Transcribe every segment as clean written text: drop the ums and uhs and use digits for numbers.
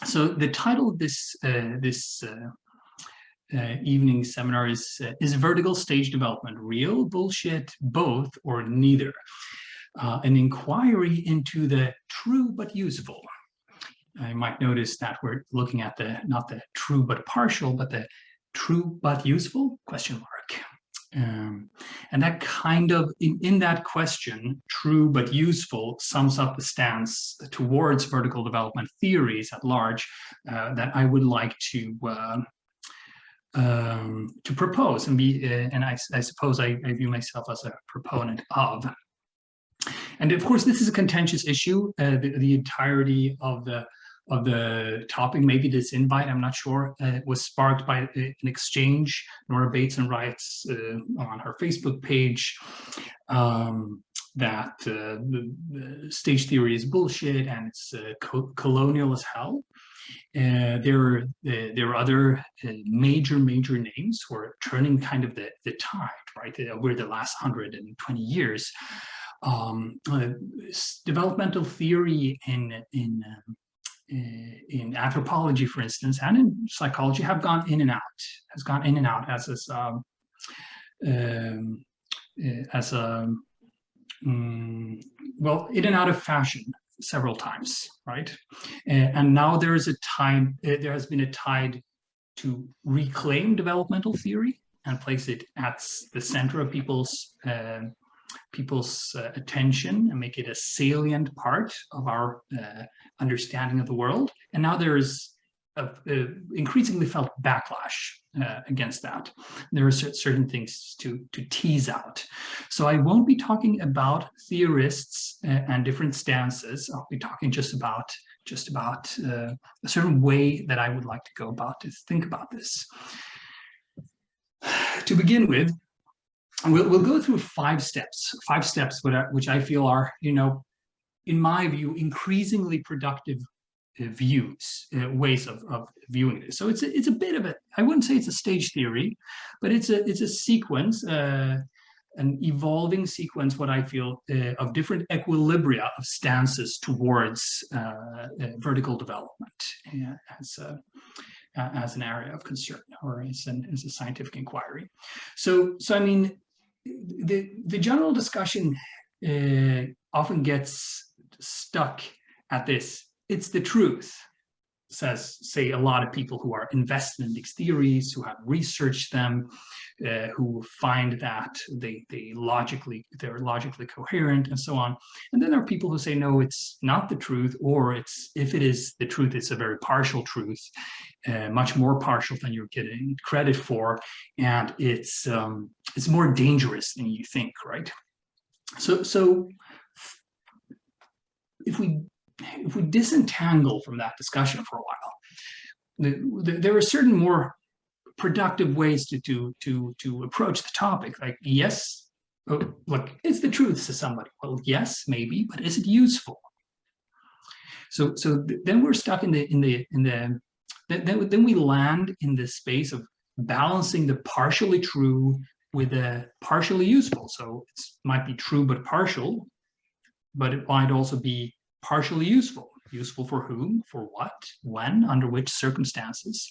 So the title of this evening seminar is vertical stage development real, bullshit, both, or neither? An inquiry into the true but useful. I might notice that we're looking at not the true but partial, but the true but useful ? And that kind of, in that question, true but useful, sums up the stance towards vertical development theories at large that I would like to propose and be, and I suppose I view myself as a proponent of. And of course, this is a contentious issue. The entirety of the topic, maybe this invite, I'm not sure, was sparked by an exchange. Nora Bateson writes on her Facebook page that the stage theory is bullshit and it's colonial as hell. There are other major names who are turning kind of the tide, right? Over the last 120 years. Developmental theory in anthropology, for instance, and in psychology have gone in and out, well, in and out of fashion several times, right? And now there is there has been a tide to reclaim developmental theory and place it at the center of people's attention and make it a salient part of our understanding of the world. And now there's a increasingly felt backlash against that. There are certain things to tease out. So I won't be talking about theorists and different stances. I'll be talking just about a certain way that I would like to go about to think about this. To begin with, we'll go through five steps which I feel are, in my view, increasingly productive ways of viewing this. So it's a bit of I wouldn't say it's a stage theory, but it's a sequence, an evolving sequence, what I feel, of different equilibria of stances towards vertical development as an area of concern, or as a scientific inquiry. So I mean, the general discussion often gets stuck at this. It's the truth, say a lot of people who are invested in these theories, who have researched them, who find that they're logically coherent and so on. And then there are people who say, no, it's not the truth, or if it is the truth, it's a very partial truth, much more partial than you're getting credit for, and it's more dangerous than you think, right? So if we disentangle from that discussion for a while, there are certain more productive ways to approach the topic. Like, yes, look, it's the truth, says somebody. Well, yes, maybe, but is it useful? So then we're stuck then we land in the space of balancing the partially true with the partially useful. So it might be true but partial, but it might also be partially useful. Useful for whom, for what, when, under which circumstances.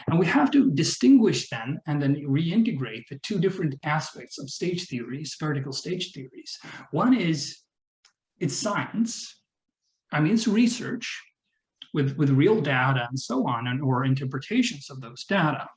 And we have to distinguish then and then reintegrate the two different aspects of stage theories, vertical stage theories. One is, it's science. I mean, it's research with real data and so on, or interpretations of those data,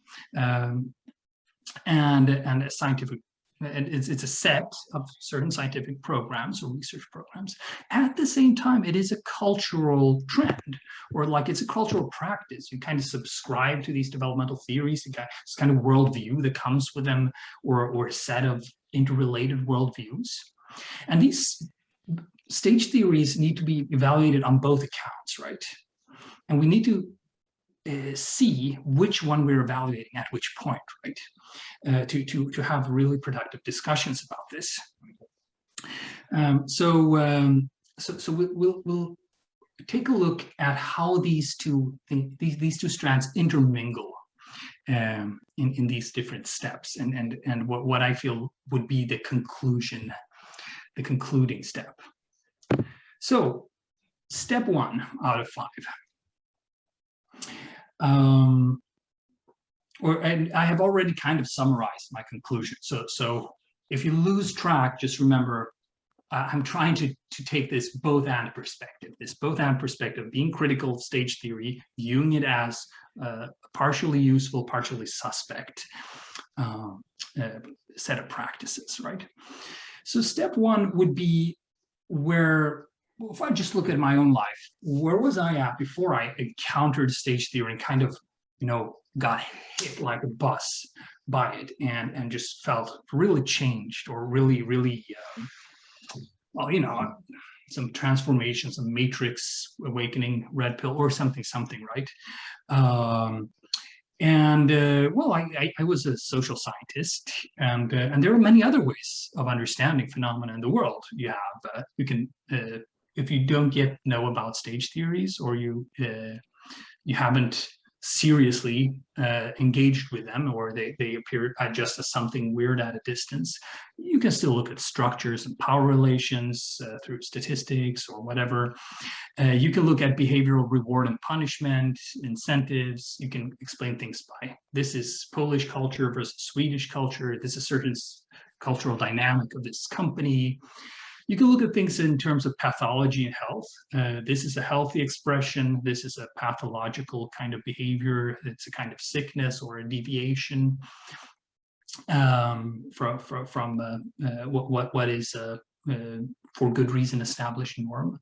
and a scientific. It's a set of certain scientific programs or research programs. At the same time, it is a cultural trend, or like it's a cultural practice. You kind of subscribe to these developmental theories. It's kind of worldview that comes with them, or a set of interrelated worldviews. And these stage theories need to be evaluated on both accounts, right? And we need to see which one we're evaluating at which point, right? To have really productive discussions about this. So we'll take a look at how these two strands intermingle in these different steps, and what I feel would be the concluding step. So step 1 out of 5. And I have already kind of summarized my conclusion. So if you lose track, just remember, I'm trying to take this both and perspective, being critical of stage theory, viewing it as partially useful, partially suspect set of practices, right? So step one would be where, if I just look at my own life, where was I at before I encountered stage theory and kind of, got hit like a bus by it and just felt really changed or really, well, some transformation, some matrix awakening, red pill or something, right? Well, I was a social scientist, and there are many other ways of understanding phenomena in the world. You can, if you don't yet know about stage theories, or you haven't seriously engaged with them, or they appear just as something weird at a distance, you can still look at structures and power relations through statistics or whatever. You can look at behavioral reward and punishment, incentives. You can explain things by, this is Polish culture versus Swedish culture. This is certain cultural dynamic of this company. You can look at things in terms of pathology and health. This is a healthy expression. This is a pathological kind of behavior. It's a kind of sickness or a deviation from what is for good reason established norm.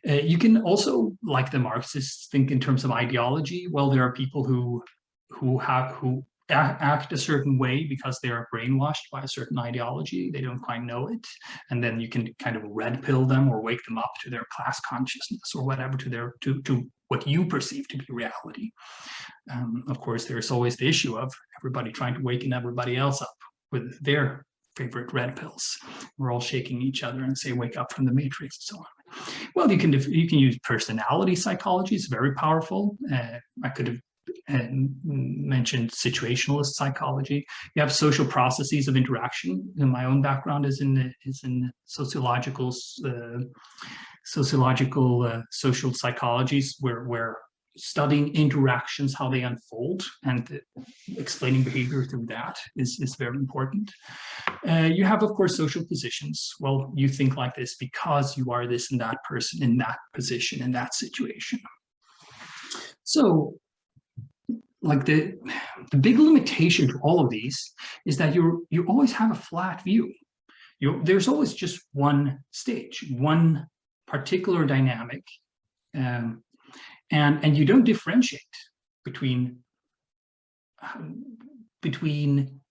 You can also, like the Marxists, think in terms of ideology. Well, there are people who act a certain way because they are brainwashed by a certain ideology. They don't quite know it, and then you can kind of red pill them or wake them up to their class consciousness or whatever, to what you perceive to be reality. Of course, there's always the issue of everybody trying to waken everybody else up with their favorite red pills. We're all shaking each other and say, wake up from the matrix, and so on. Well, you can use personality psychology. It's very powerful. I could have mentioned situationalist psychology. You have social processes of interaction. And my own background is in sociological social psychologies, where studying interactions, how they unfold, and explaining behavior through that is very important. You have, of course, social positions. Well, you think like this because you are this and that person in that position, in that situation. So, like the big limitation to all of these is that you always have a flat view. There's always just one stage, one particular dynamic, and you don't differentiate between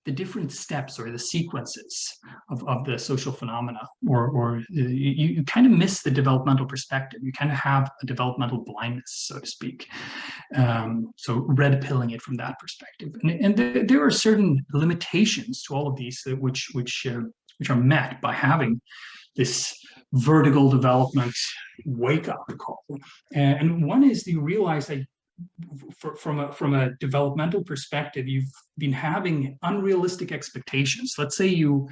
the different steps or the sequences of the social phenomena, or you kind of miss the developmental perspective. You kind of have a developmental blindness, so to speak. So red pilling it from that perspective, and there are certain limitations to all of these which are met by having this vertical development wake-up call. And one is you realize that from a developmental perspective, you've been having unrealistic expectations. Let's say you're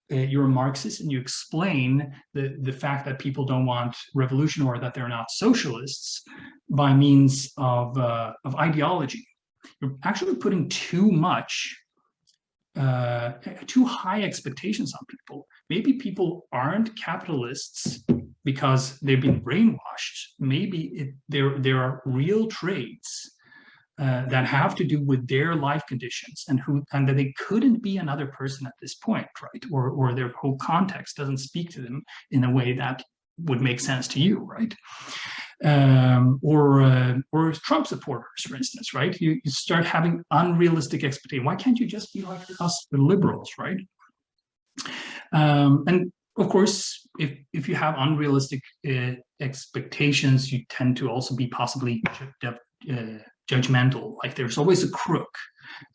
a Marxist and you explain the fact that people don't want revolution or that they're not socialists by means of ideology. You're actually putting too high expectations on people. Maybe people aren't capitalists because they've been brainwashed. Maybe there are real traits that have to do with their life conditions, and that they couldn't be another person at this point, right? Or their whole context doesn't speak to them in a way that would make sense to you, right? Or Trump supporters, for instance, right? You start having unrealistic expectations. Why can't you just be like us, the liberals, right? And of course, if you have unrealistic expectations, you tend to also be possibly judgmental. Like there's always a crook.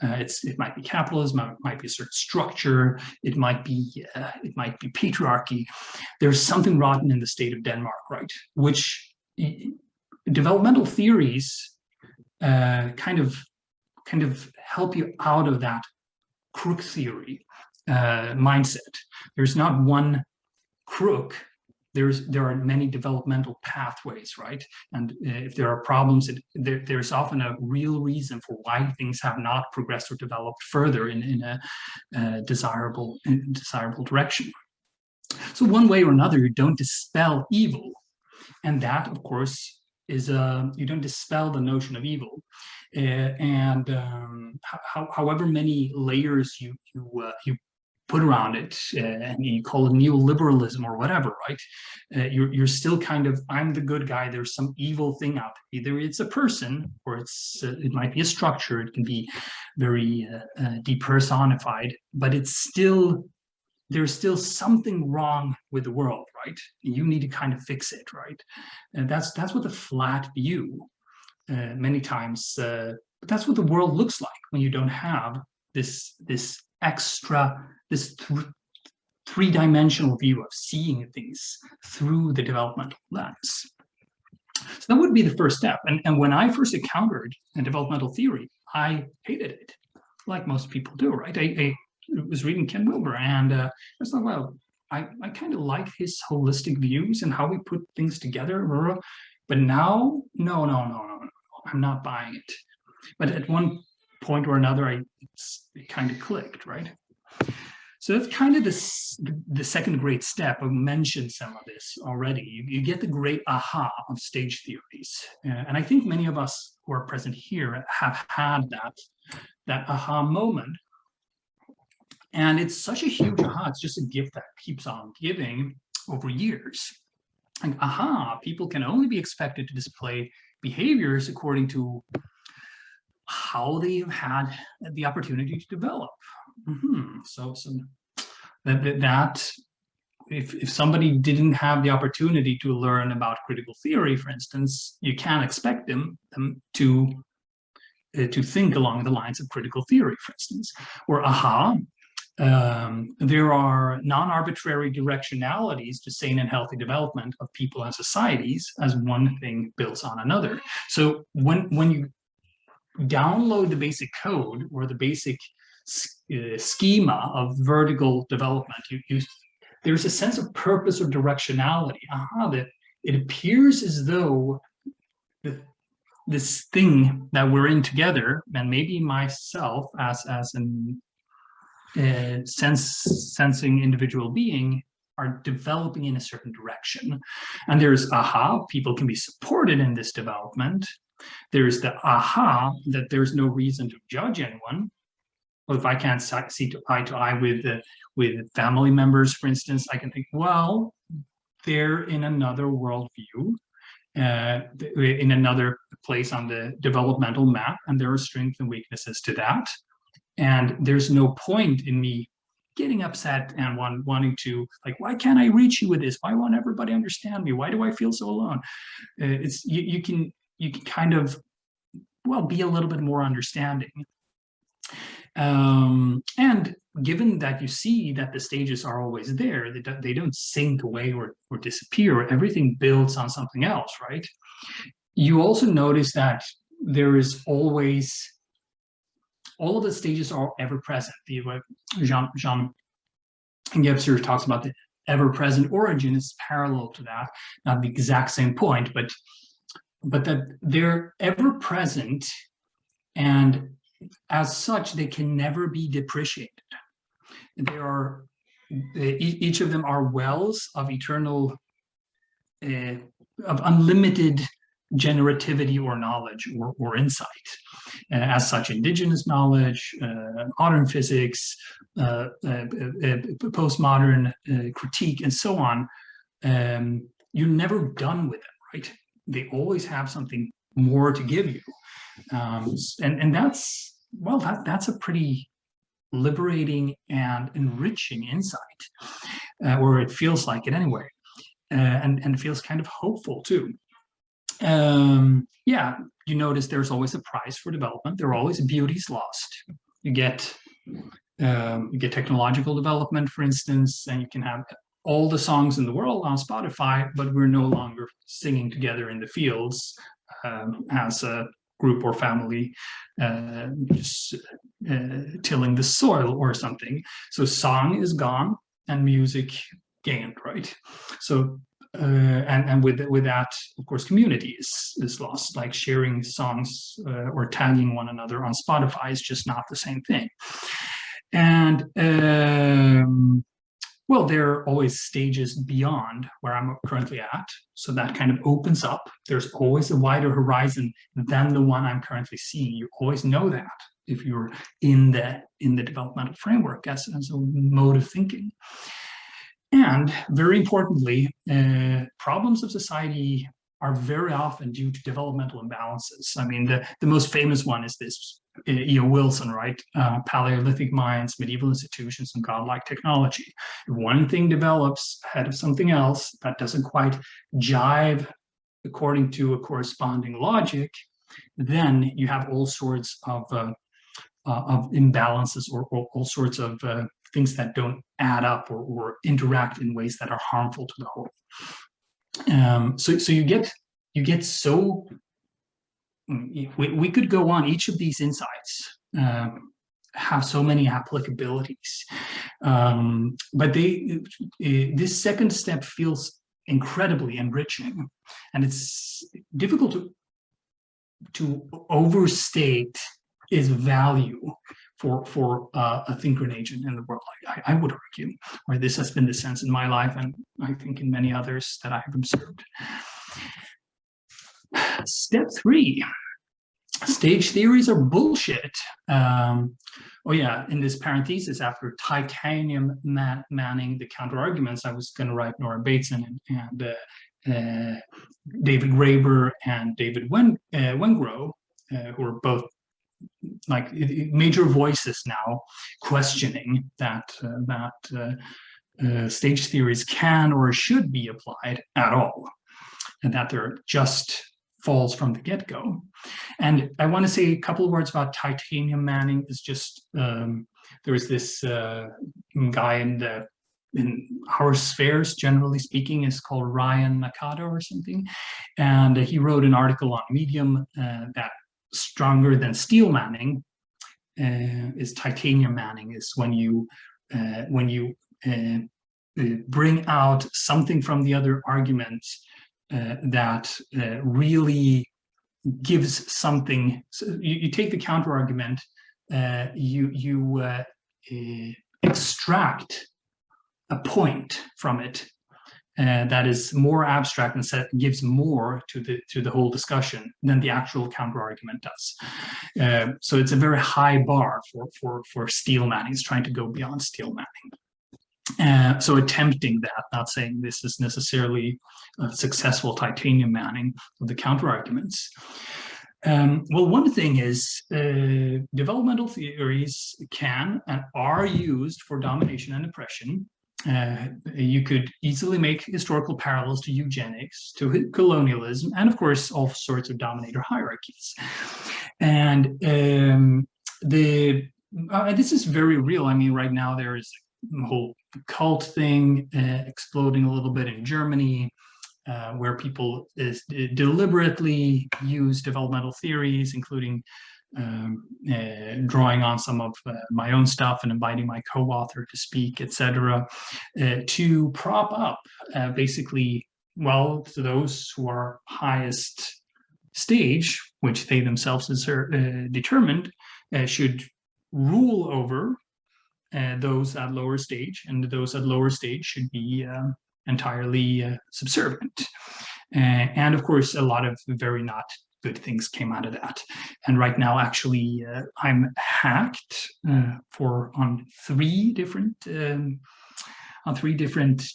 It might be capitalism, it might be a certain structure, it might be patriarchy. There's something rotten in the state of Denmark, right? Which developmental theories kind of help you out of that crook theory mindset. There's not one crook there are many developmental pathways, right? And if there are problems, there's often a real reason for why things have not progressed or developed further in a desirable direction. So one way or another, you don't dispel evil, and that, of course, is you don't dispel the notion of evil, however many layers you put around it, and you call it neoliberalism or whatever, right? You're still kind of, I'm the good guy. There's some evil thing out there. Either it's a person, or it might be a structure. It can be very depersonified, but it's still, there's still something wrong with the world, right? You need to kind of fix it, right? And that's what the flat view many times. But that's what the world looks like when you don't have this extra, this three-dimensional view of seeing things through the developmental lens. So that would be the first step. And when I first encountered a developmental theory, I hated it, like most people do, right? I was reading Ken Wilber, and I was like, well, I kind of like his holistic views and how we put things together, but now, no, I'm not buying it. But at one point or another, it kind of clicked, right? So that's kind of the second great step. I've mentioned some of this already. You get the great aha of stage theories. And I think many of us who are present here have had that aha moment. And it's such a huge aha. It's just a gift that keeps on giving over years. And aha, people can only be expected to display behaviors according to how they've had the opportunity to develop. So that if somebody didn't have the opportunity to learn about critical theory, for instance, you can't expect them to think along the lines of critical theory, for instance. Or aha, there are non-arbitrary directionalities to sane and healthy development of people and societies, as one thing builds on another. So when you download the basic code or the basic schema of vertical development, there's a sense of purpose or directionality. That it appears as though this thing that we're in together, and maybe myself as an sensing individual being, are developing in a certain direction. And there's aha, people can be supported in this development. There's the aha that there's no reason to judge anyone. Well, if I can't see eye to eye with family members, for instance, I can think, well, they're in another worldview, in another place on the developmental map, and there are strengths and weaknesses to that. And there's no point in me getting upset and wanting to, like, why can't I reach you with this? Why won't everybody understand me? Why do I feel so alone? You can kind of, well, be a little bit more understanding. And given that you see that the stages are always there, they don't sink away or disappear, everything builds on something else, right? You also notice that there is always, all of the stages are ever present. Jean Gebser talks about the ever-present origin is parallel to that, not the exact same point, but that they're ever present, and as such, they can never be depreciated. Each of them are wells of eternal, of unlimited generativity or knowledge or insight. As such, indigenous knowledge, modern physics, postmodern critique, and so on, you're never done with them, right? They always have something more to give you. And that's, well, that's a pretty liberating and enriching insight, or it feels like it anyway, and feels kind of hopeful too. Yeah, you notice there's always a price for development. There are always beauties lost. You get technological development, for instance, and you can have all the songs in the world on Spotify, but we're no longer singing together in the fields as a group or family, just tilling the soil or something. So song is gone and music gained, right? So and with that, of course, community is lost. Like sharing songs or tagging one another on Spotify is just not the same thing. And well, there are always stages beyond where I'm currently at. So that kind of opens up. There's always a wider horizon than the one I'm currently seeing. You always know that if you're in the developmental framework as a mode of thinking. And very importantly, problems of society are very often due to developmental imbalances. I mean, the most famous one is this E.O. Wilson, right? Paleolithic minds, medieval institutions, and godlike technology. If one thing develops ahead of something else that doesn't quite jive according to a corresponding logic, then you have all sorts of imbalances or all sorts of things that don't add up or interact in ways that are harmful to the whole. So you get so, we could go on. Each of these insights have so many applicabilities, but this second step feels incredibly enriching, and it's difficult to overstate its value for a thinker and agent in the world. I would argue, or this has been the sense in my life, and I think in many others that I have observed. Step 3, stage theories are bullshit. Oh yeah, in this parenthesis, after titanium manning the counter arguments, I was going to write Nora Bateson and David Graeber and David Wengrow, who are both like major voices now questioning that stage theories can or should be applied at all, and that they're just false from the get-go. And I want to say a couple of words about titanium manning. Is just there is this guy in our spheres, generally speaking, is called Ryan Nakata or something, and he wrote an article on Medium that stronger than steel manning is titanium manning, is when you bring out something from the other argument that really gives something. So you take the counter argument, you extract a point from it that is more abstract and gives more to the whole discussion than the actual counter argument does. So it's a very high bar for steel manning. It's trying to go beyond steel manning. So attempting that, not saying this is necessarily a successful titanium manning of the counter arguments. Well, one thing is developmental theories can and are used for domination and oppression. You could easily make historical parallels to eugenics, to colonialism, and of course, all sorts of dominator hierarchies. And this is very real. I mean, right now there is a whole cult thing exploding a little bit in Germany, where people deliberately use developmental theories, including drawing on some of my own stuff and inviting my co-author to speak, etc., to prop up basically, well, to those who are highest stage, which they themselves determined, should rule over those at lower stage, and those at lower stage should be entirely subservient. And of course, a lot of very not good things came out of that. And right now, actually, I'm hacked on three different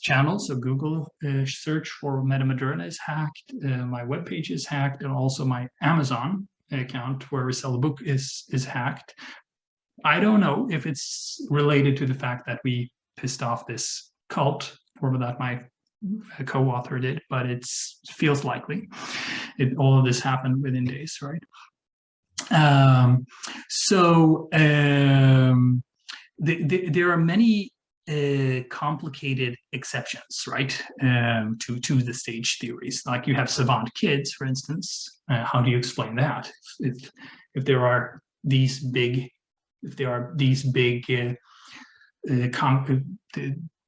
channels. So Google search for Meta Moderna is hacked, my webpage is hacked, and also my Amazon account where we sell the book is hacked. I don't know if it's related to the fact that we pissed off this cult, or that my co-author did, but it feels likely. All of this happened within days, right? There are many complicated exceptions, right, to the stage theories. Like you have savant kids, for instance. How do you explain that? If there are these big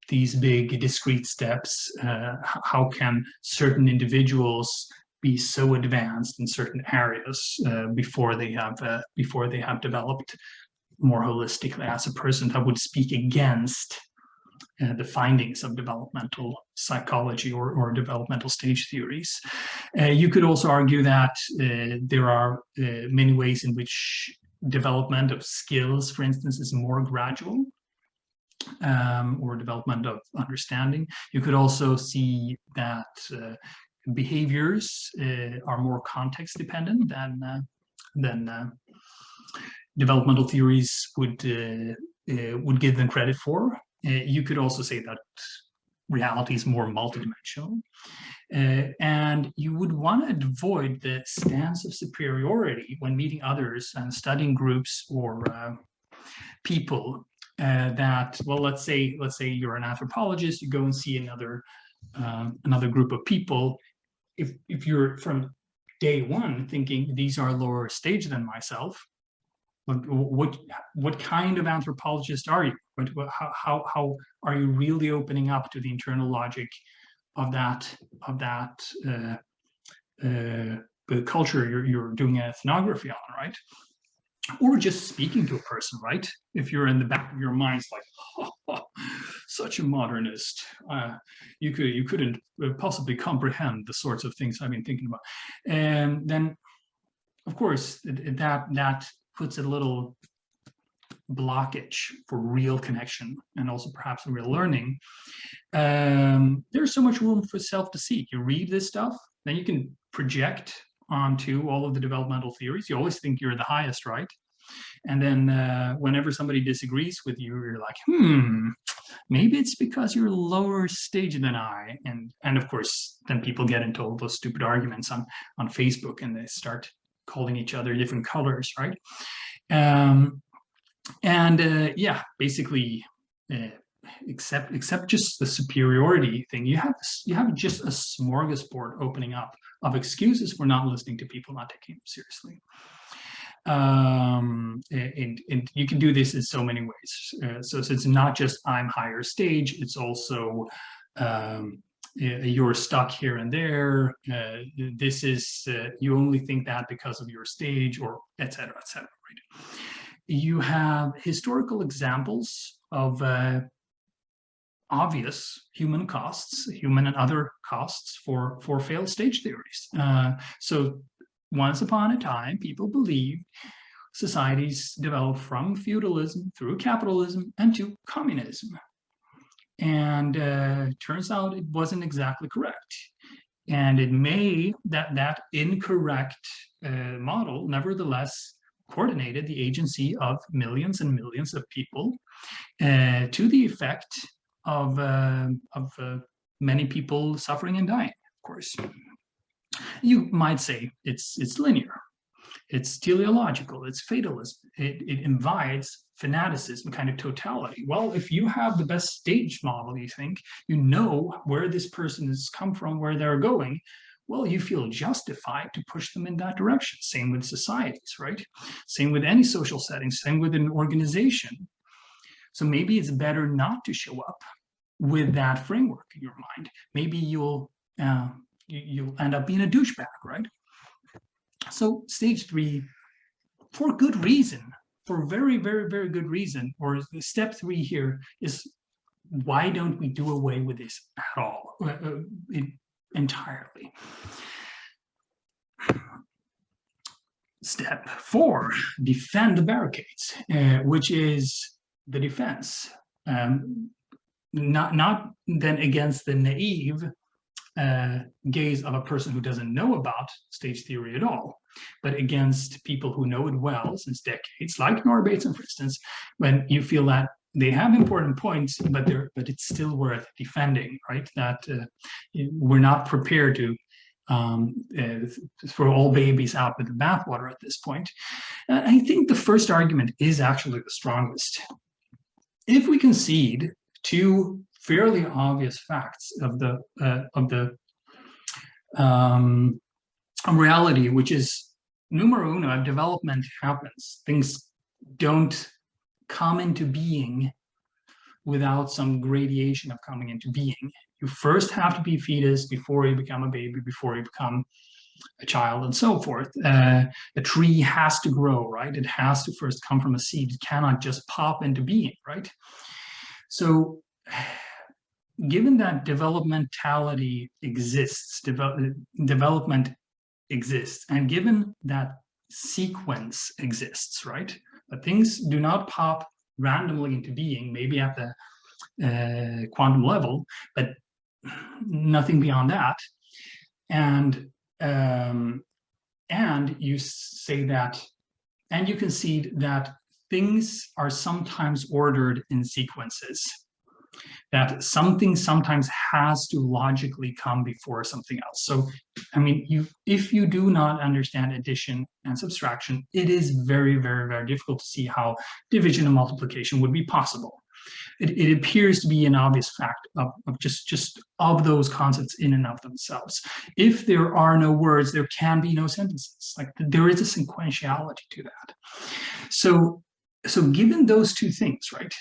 these big discrete steps. How can certain individuals be so advanced in certain areas before they have developed more holistically as a person? That would speak against the findings of developmental psychology or developmental stage theories. You could also argue that there are many ways in which development of skills, for instance, is more gradual, or development of understanding. You could also see that behaviors are more context dependent than developmental theories would give them credit for. You could also say that reality is more multidimensional. And you would want to avoid the stance of superiority when meeting others and studying groups or people that, well, let's say you're an anthropologist, you go and see another group of people. If you're from day one thinking these are lower stage than myself, what kind of anthropologist are you? How are you really opening up to the internal logic of that the culture you're doing an ethnography on, right? Or just speaking to a person, right? If you're in the back of your mind, it's like, oh, such a modernist. You couldn't possibly comprehend the sorts of things I've been thinking about. And then, of course, that puts a little blockage for real connection and also perhaps real learning. There's so much room for self-deceit. You read this stuff, then you can project onto all of the developmental theories. You always think you're the highest, right? And then whenever somebody disagrees with you, you're like, maybe it's because you're lower stage than I. And of course, then people get into all those stupid arguments on Facebook, and they start calling each other different colors, right? Yeah, basically, except just the superiority thing, you have just a smorgasbord opening up of excuses for not listening to people, not taking them seriously. And you can do this in so many ways. So it's not just I'm higher stage, it's also you're stuck here and there. This is you only think that because of your stage, or etc., etc. Right? You have historical examples of obvious human costs, human and other costs for failed stage theories. So once upon a time, people believed societies developed from feudalism through capitalism and to communism. And turns out it wasn't exactly correct. And it may, that incorrect model nevertheless coordinated the agency of millions and millions of people to the effect of many people suffering and dying, of course. You might say it's linear, it's teleological, it's fatalism, it invites fanaticism, kind of totality. Well, if you have the best stage model, you think, you know where this person has come from, where they're going, well, you feel justified to push them in that direction. Same with societies, right? Same with any social setting, same with an organization. So maybe it's better not to show up with that framework in your mind. Maybe you'll end up being a douchebag, right? So stage 3, for good reason, for very, very, very good reason, or step 3 here is, why don't we do away with this at all, entirely? Step 4, defend the barricades, which is the defense. Not then against the naive gaze of a person who doesn't know about stage theory at all, but against people who know it well since decades, like Nora Bateson, for instance, when you feel that they have important points, but it's still worth defending, right? That we're not prepared to throw all babies out with the bathwater at this point. I think the first argument is actually the strongest. If we concede two fairly obvious facts of the reality, which is numero uno, development happens. Things don't come into being without some gradation of coming into being. You first have to be fetus before you become a baby, before you become a child, and so forth. A tree has to grow, right? It has to first come from a seed. It cannot just pop into being, right? So given that developmentality exists, development exists, and given that sequence exists, right? But things do not pop randomly into being, maybe at the quantum level, but nothing beyond that. And you say that, and you concede that things are sometimes ordered in sequences, that something sometimes has to logically come before something else. So, I mean, if you do not understand addition and subtraction, it is very, very, very difficult to see how division and multiplication would be possible. It appears to be an obvious fact of just of those concepts in and of themselves. If there are no words, there can be no sentences. Like, there is a sequentiality to that. So given those two things, right,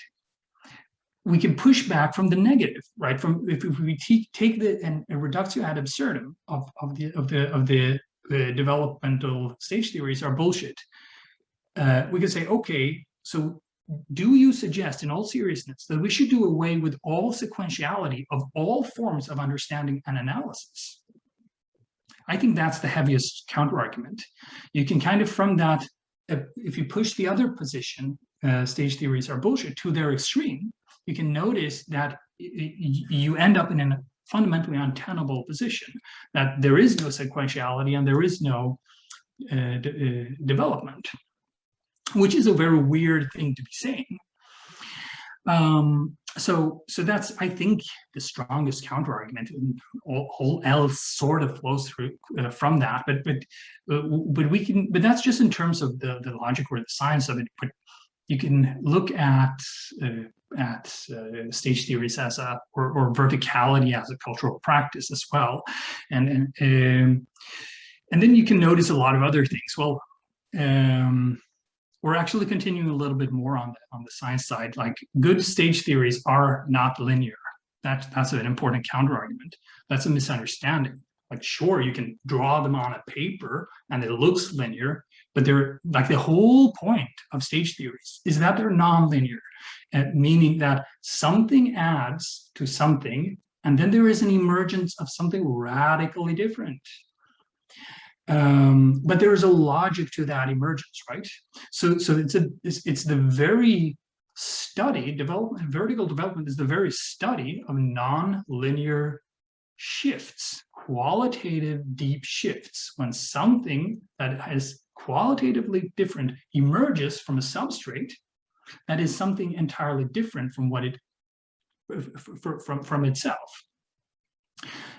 we can push back from the negative, right? From if we take the reductio ad absurdum of the developmental stage theories are bullshit. We could say, okay, so do you suggest in all seriousness that we should do away with all sequentiality of all forms of understanding and analysis? I think that's the heaviest counterargument. You can kind of, from that, if you push the other position, stage theories are bullshit, to their extreme, you can notice that you end up in a fundamentally untenable position, that there is no sequentiality and there is no development, which is a very weird thing to be saying. So that's, I think, the strongest counterargument, and all else sort of flows through from that. But that's just in terms of the logic or the science of it. But you can look at stage theories as or verticality as a cultural practice as well, and then you can notice a lot of other things. Well, we're actually continuing a little bit more on the science side. Like, good stage theories are not linear. That's an important counterargument. That's a misunderstanding. Like, sure, you can draw them on a paper and it looks linear, but they're, like, the whole point of stage theories is that they're nonlinear, meaning that something adds to something, and then there is an emergence of something radically different. But there is a logic to that emergence, right? So it's the very study, vertical development is the very study of non-linear shifts, qualitative deep shifts, when something that is qualitatively different emerges from a substrate that is something entirely different from what it from itself,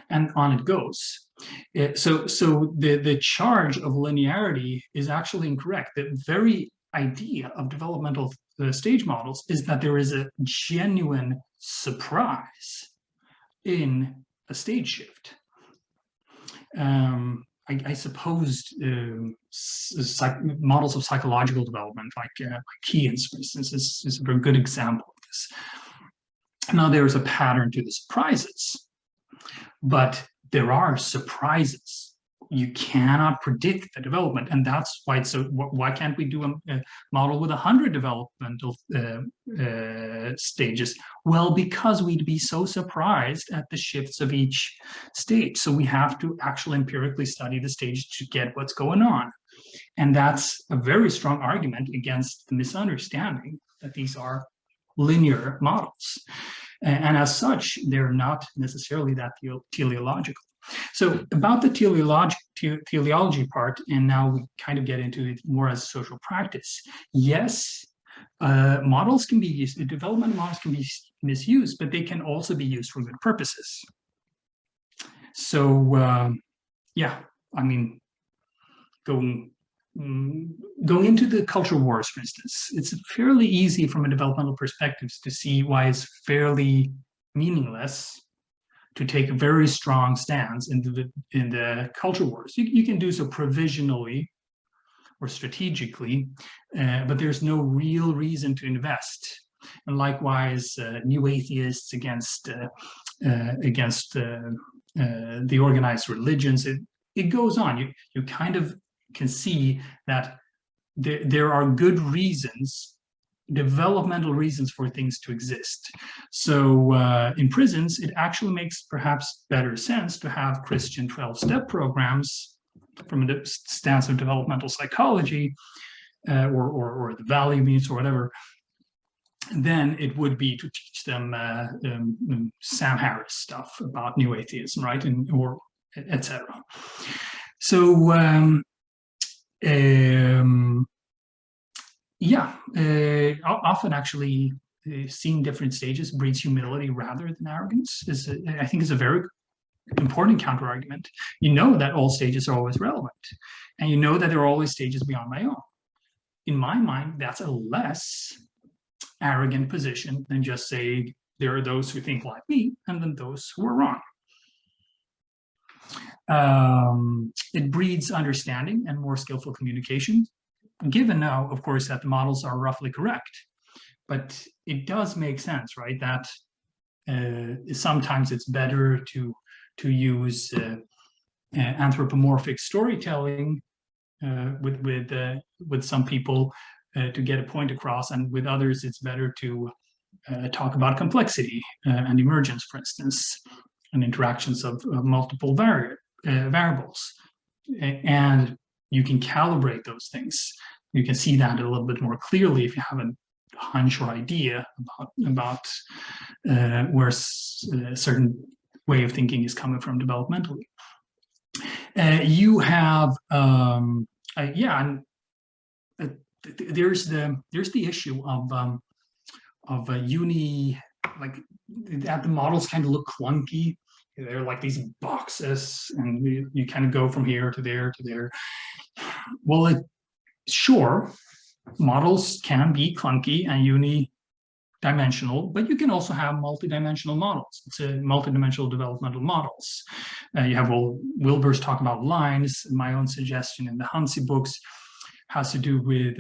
and on it goes. So the charge of linearity is actually incorrect. The very idea of developmental stage models is that there is a genuine surprise in a stage shift. I suppose models of psychological development, like Keynes, for instance, is a very good example of this. Now, there is a pattern to the surprises, but there are surprises. You cannot predict the development, and that's why. So, why can't we do a model with 100 developmental stages? Well, because we'd be so surprised at the shifts of each stage. So we have to actually empirically study the stage to get what's going on, and that's a very strong argument against the misunderstanding that these are linear models, and as such, they're not necessarily that teleological. So about the teleology part, and now we kind of get into it more as social practice. Yes, models can be used, development models can be misused, but they can also be used for good purposes. So yeah, I mean, going into the culture wars, for instance, it's fairly easy from a developmental perspective to see why it's fairly meaningless to take a very strong stance in the culture wars. You can do so provisionally or strategically, but there's no real reason to invest And likewise, new atheists against the organized religions. It goes on. You kind of can see that there are good reasons, developmental reasons for things to exist. So in prisons, it actually makes perhaps better sense to have Christian 12-step programs from a stance of developmental psychology, or the value means or whatever, than it would be to teach them Sam Harris stuff about new atheism, right? Or etc. So often actually seeing different stages breeds humility rather than arrogance. I think is a very important counter argument. You know that all stages are always relevant, and you know that there are always stages beyond my own. In my mind, that's a less arrogant position than just say there are those who think like me and then those who are wrong. It breeds understanding and more skillful communication, given now, of course, that the models are roughly correct. But it does make sense, right, that sometimes it's better to use anthropomorphic storytelling with some people to get a point across, and with others it's better to talk about complexity and emergence, for instance, and interactions of multiple variables. And you can calibrate those things. You can see that a little bit more clearly if you have a hunch or idea about where a certain way of thinking is coming from developmentally. You have there's the issue of like that the models kind of look clunky. They're like these boxes, and you kind of go from here to there to there. Well, sure, models can be clunky and unidimensional, but you can also have multidimensional models. It's a multidimensional developmental models. You have Wilber's talk about lines. My own suggestion in the Hansi books has to do with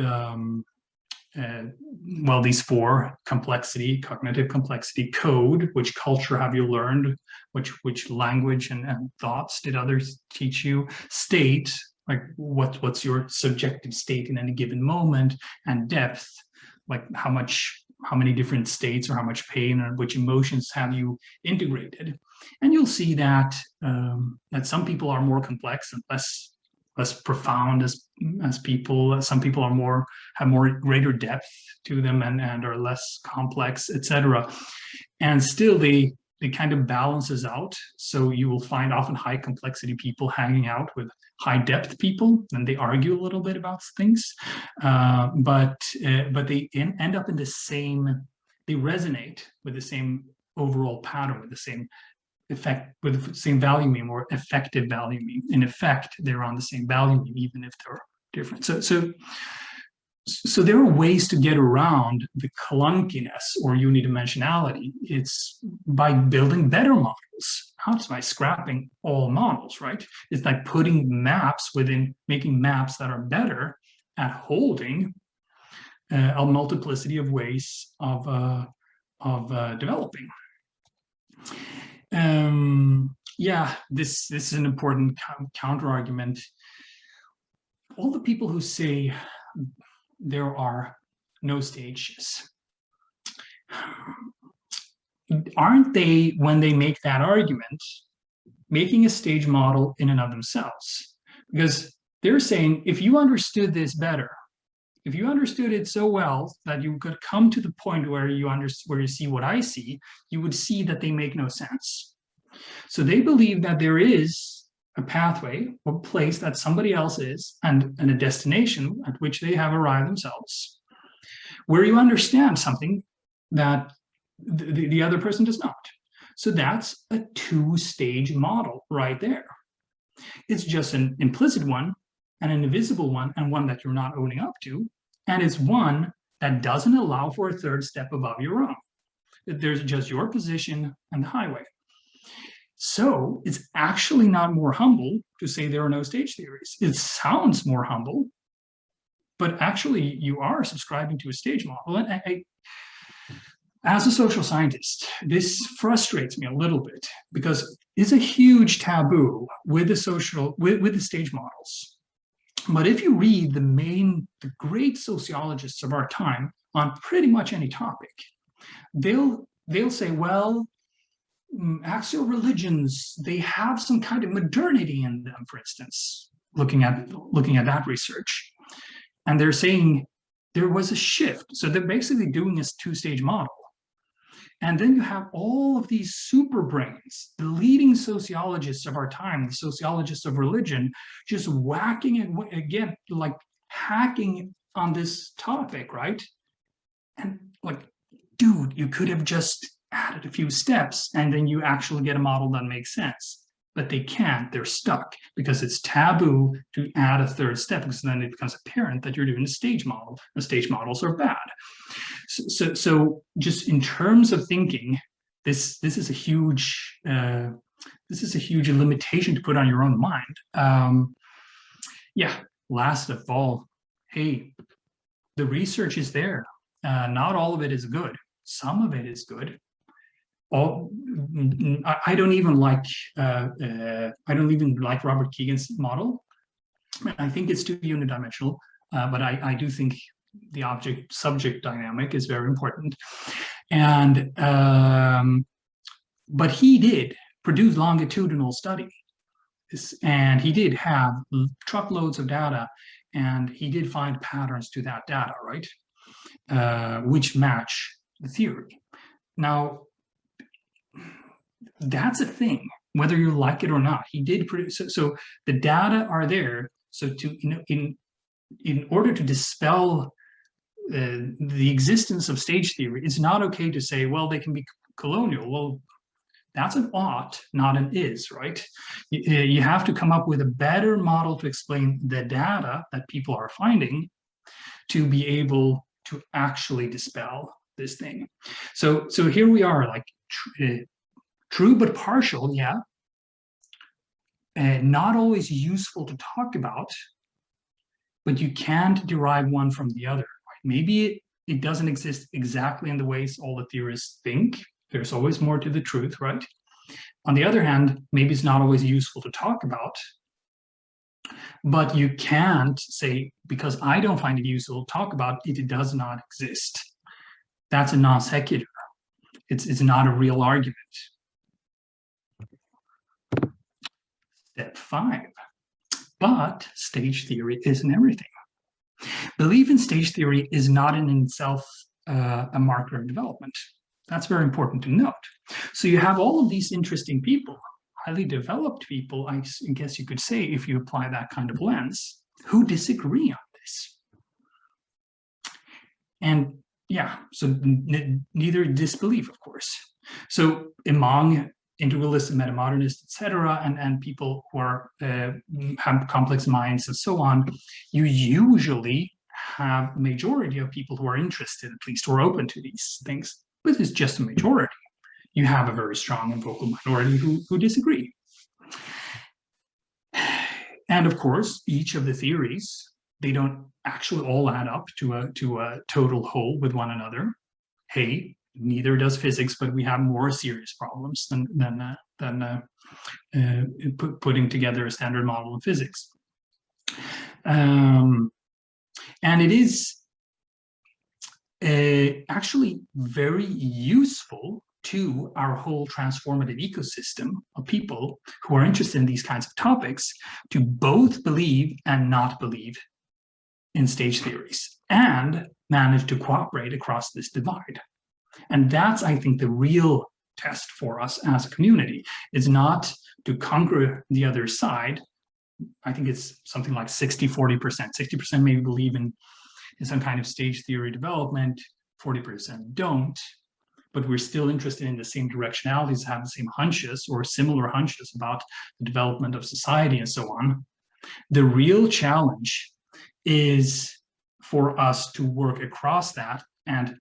these four: complexity, cognitive complexity; code, which culture have you learned, which language and thoughts did others teach you; state, like what's your subjective state in any given moment; and depth, like how many different states or how much pain or which emotions have you integrated. And you'll see that that some people are more complex and less profound as people. Some people have greater depth to them and are less complex, etc. And still they kind of balances out. So you will find often high complexity people hanging out with high depth people, and they argue a little bit about things, but they end up in the same. They resonate with the same overall pattern, with the same effect, with the same value mean, or effective value mean. In effect, they're on the same value mean, even if they're different. So there are ways to get around the clunkiness or unidimensionality. It's by building better models. How? It's by scrapping all models, right? It's like putting maps making maps that are better at holding a multiplicity of ways of developing. This is an important counter argument. All the people who say there are no stages, aren't they, when they make that argument, making a stage model in and of themselves? Because they're saying, if you understood this better, if you understood it so well that you could come to the point where you see what I see, you would see that they make no sense. So they believe that there is a pathway or place that somebody else is, and a destination at which they have arrived themselves, where you understand something that the other person does not. So that's a two-stage model right there. It's just an implicit one and an invisible one, and one that you're not owning up to. And it's one that doesn't allow for a third step above your own. There's just your position and the highway. So it's actually not more humble to say there are no stage theories. It sounds more humble, but actually you are subscribing to a stage model. And As a social scientist, this frustrates me a little bit because it's a huge taboo with the stage models. But if you read the great sociologists of our time on pretty much any topic, they'll say, well, axial religions, they have some kind of modernity in them, for instance, looking at that research. And they're saying there was a shift. So they're basically doing this two-stage model. And then you have all of these super brains, the leading sociologists of our time, the sociologists of religion, just whacking it again, like hacking on this topic, right? And like, dude, you could have just added a few steps and then you actually get a model that makes sense. But they can't, they're stuck because it's taboo to add a third step, because then it becomes apparent that you're doing a stage model. The stage models are bad. So just in terms of thinking, this is a huge limitation to put on your own mind. Yeah, last of all, hey, the research is there. Not all of it is good. Some of it is good. I don't even like Robert Keegan's model. I think it's too unidimensional, but I do think the object-subject dynamic is very important. And but he did produce longitudinal study, and he did have truckloads of data, and he did find patterns to that data, right, which match the theory. Now, that's a thing, whether you like it or not. He did produce, so the data are there. So in order to dispel the existence of stage theory, it's not okay to say, well, they can be colonial. Well, that's an ought, not an is, right? You have to come up with a better model to explain the data that people are finding to be able to actually dispel this thing. So here we are, like true but partial, yeah. Not always useful to talk about, but you can't derive one from the other. Right? Maybe it doesn't exist exactly in the ways all the theorists think. There's always more to the truth, right? On the other hand, maybe it's not always useful to talk about, but you can't say, because I don't find it useful to talk about it, it does not exist. That's a non sequitur. It's not a real argument. Step 5. But stage theory isn't everything. Belief in stage theory is not in itself a marker of development. That's very important to note. So you have all of these interesting people, highly developed people, I guess you could say, if you apply that kind of lens, who disagree on this. And yeah, so neither disbelief, of course. So among integralists and metamodernists, etc., and people who are have complex minds and so on, you usually have a majority of people who are interested, at least, or open to these things. But it's just a majority. You have a very strong and vocal minority who disagree. And of course, each of the theories, they don't actually all add up to a total whole with one another. Hey, neither does physics, but we have more serious problems than putting together a standard model of physics. And it is actually very useful to our whole transformative ecosystem of people who are interested in these kinds of topics to both believe and not believe in stage theories and manage to cooperate across this divide. And that's, I think, the real test for us as a community. Is not to conquer the other side. I think it's something like 60-40%. 60% maybe believe in some kind of stage theory development, 40% don't, but we're still interested in the same directionalities, have the same hunches or similar hunches about the development of society and so on. The real challenge is for us to work across that and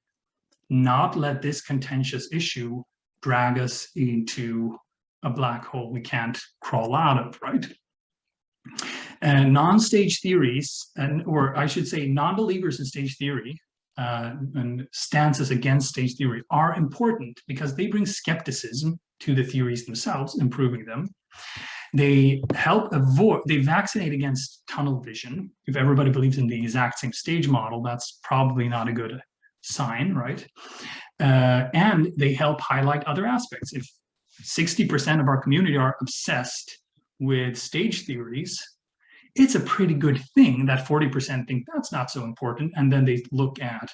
not let this contentious issue drag us into a black hole we can't crawl out of, right? And non-stage theories, or I should say non-believers in stage theory, and stances against stage theory are important because they bring skepticism to the theories themselves, improving them. They help avoid, they vaccinate against tunnel vision. If everybody believes in the exact same stage model, that's probably not a good sign, right? And they help highlight other aspects. If 60% of our community are obsessed with stage theories, it's a pretty good thing that 40% think that's not so important. And then they look at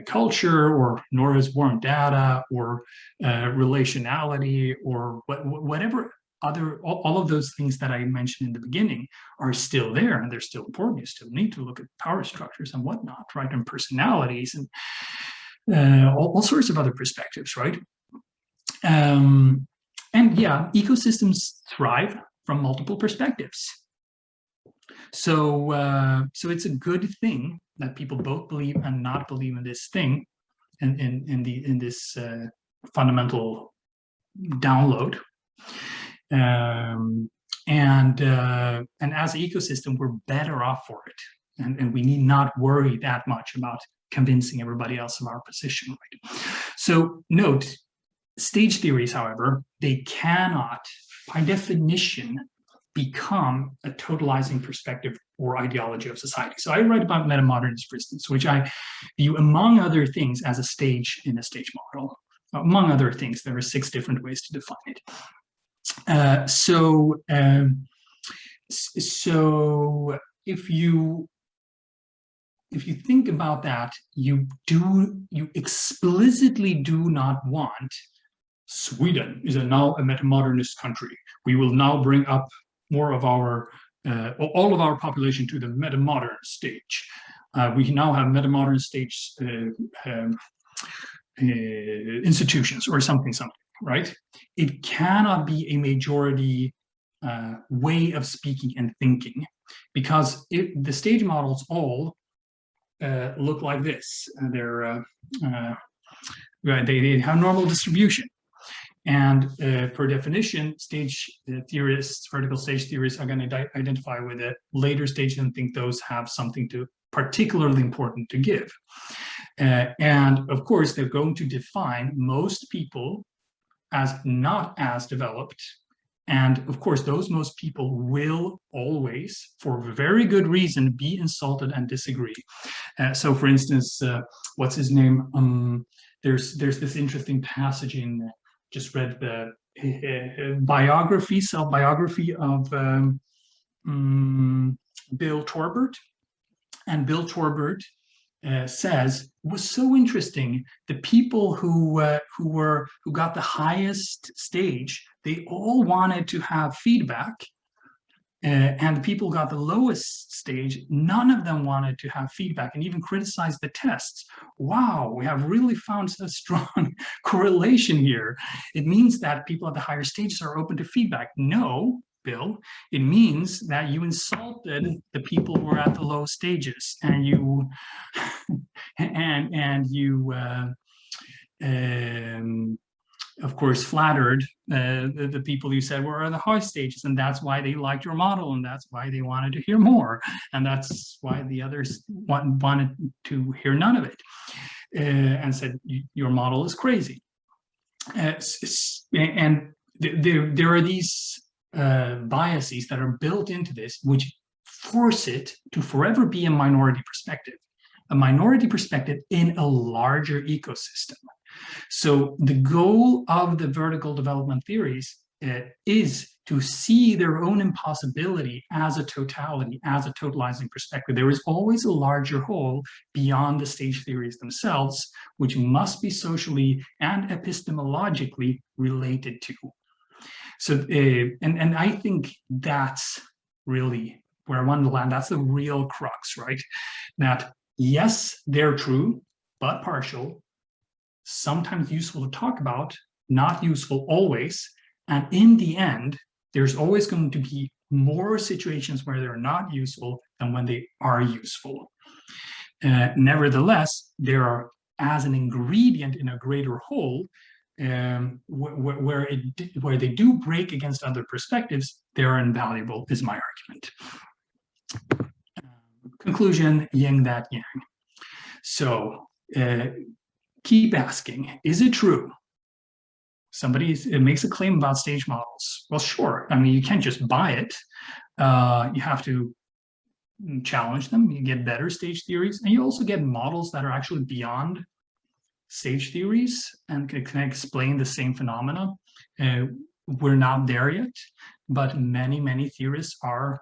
culture or Nora's warm data or relationality or whatever other, all of those things that I mentioned in the beginning are still there and they're still important. You still need to look at power structures and whatnot, right? And personalities and all sorts of other perspectives, right? And yeah, ecosystems thrive from multiple perspectives. So it's a good thing that people both believe and not believe in this thing, in this fundamental download. And as an ecosystem, we're better off for it, and we need not worry that much about convincing everybody else of our position. Right? So note, stage theories, however, they cannot, by definition, become a totalizing perspective or ideology of society. So I write about metamodernism, for instance, which I view, among other things, as a stage in a stage model. Among other things, there are 6 different ways to define it. So if you think about that, you explicitly do not want Sweden is now a metamodernist country. We will now bring up more of our, all of our population to the metamodern stage. We now have metamodern stage institutions or something, right? It cannot be a majority way of speaking and thinking, because the stage models all look like this. They have normal distribution. And per definition, stage theorists, vertical stage theorists, are going to identify with a later stage and think those have something particularly important to give. And of course, they're going to define most people as not as developed. And of course, those most people will always, for very good reason, be insulted and disagree. So for instance, what's his name? There's this interesting passage in, just read the self-biography of Bill Torbert. And Bill Torbert says, was so interesting, the people who got the highest stage, they all wanted to have feedback, and the people who got the lowest stage, none of them wanted to have feedback and even criticized the tests. Wow, we have really found a strong correlation here. It means that people at the higher stages are open to feedback. No, Bill, it means that you insulted the people who are at the low stages, and you of course flattered the people you said were at the high stages, and that's why they liked your model, and that's why they wanted to hear more, and that's why the others wanted to hear none of it, and said your model is crazy. And there are these biases that are built into this, which force it to forever be a minority perspective in a larger ecosystem. So the goal of the vertical development theories is to see their own impossibility as a totality, as a totalizing perspective. There is always a larger whole beyond the stage theories themselves, which must be socially and epistemologically related to. So, and I think that's really where I want to land. That's the real crux, right? That yes, they're true, but partial, sometimes useful to talk about, not useful always. And in the end, there's always going to be more situations where they're not useful than when they are useful. Nevertheless, there are, as an ingredient in a greater whole, where they do break against other perspectives, they're invaluable, is my argument. Conclusion, yin that yang. So keep asking, is it true? Somebody makes a claim about stage models. Well, sure. I mean, you can't just buy it. You have to challenge them. You get better stage theories, and you also get models that are actually beyond stage theories and can explain the same phenomena. We're not there yet, but many theorists are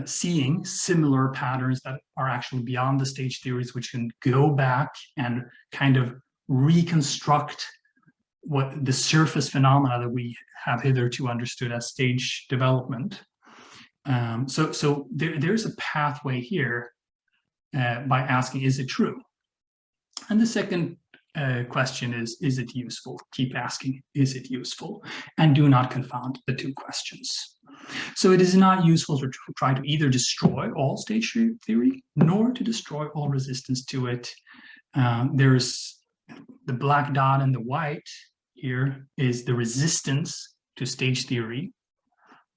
seeing similar patterns that are actually beyond the stage theories, which can go back and kind of reconstruct what the surface phenomena that we have hitherto understood as stage development. So there's a pathway here by asking, is it true? And the second question is it useful? Keep asking, is it useful? And do not confound the two questions. So it is not useful to try to either destroy all stage theory, nor to destroy all resistance to it. There's the black dot and the white here is the resistance to stage theory.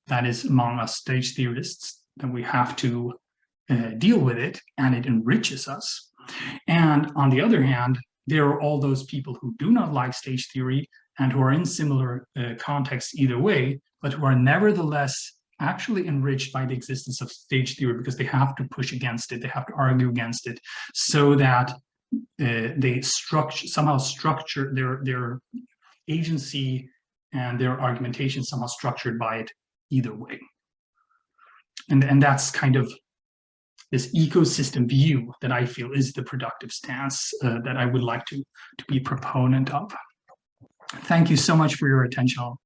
That is among us stage theorists, that we have to deal with it, and it enriches us. And on the other hand, there are all those people who do not like stage theory and who are in similar contexts either way, but who are nevertheless actually enriched by the existence of stage theory because they have to push against it, they have to argue against it, so that they somehow structure their agency and their argumentation somehow structured by it either way. And that's kind of this ecosystem view that I feel is the productive stance that I would like to be a proponent of. Thank you so much for your attention.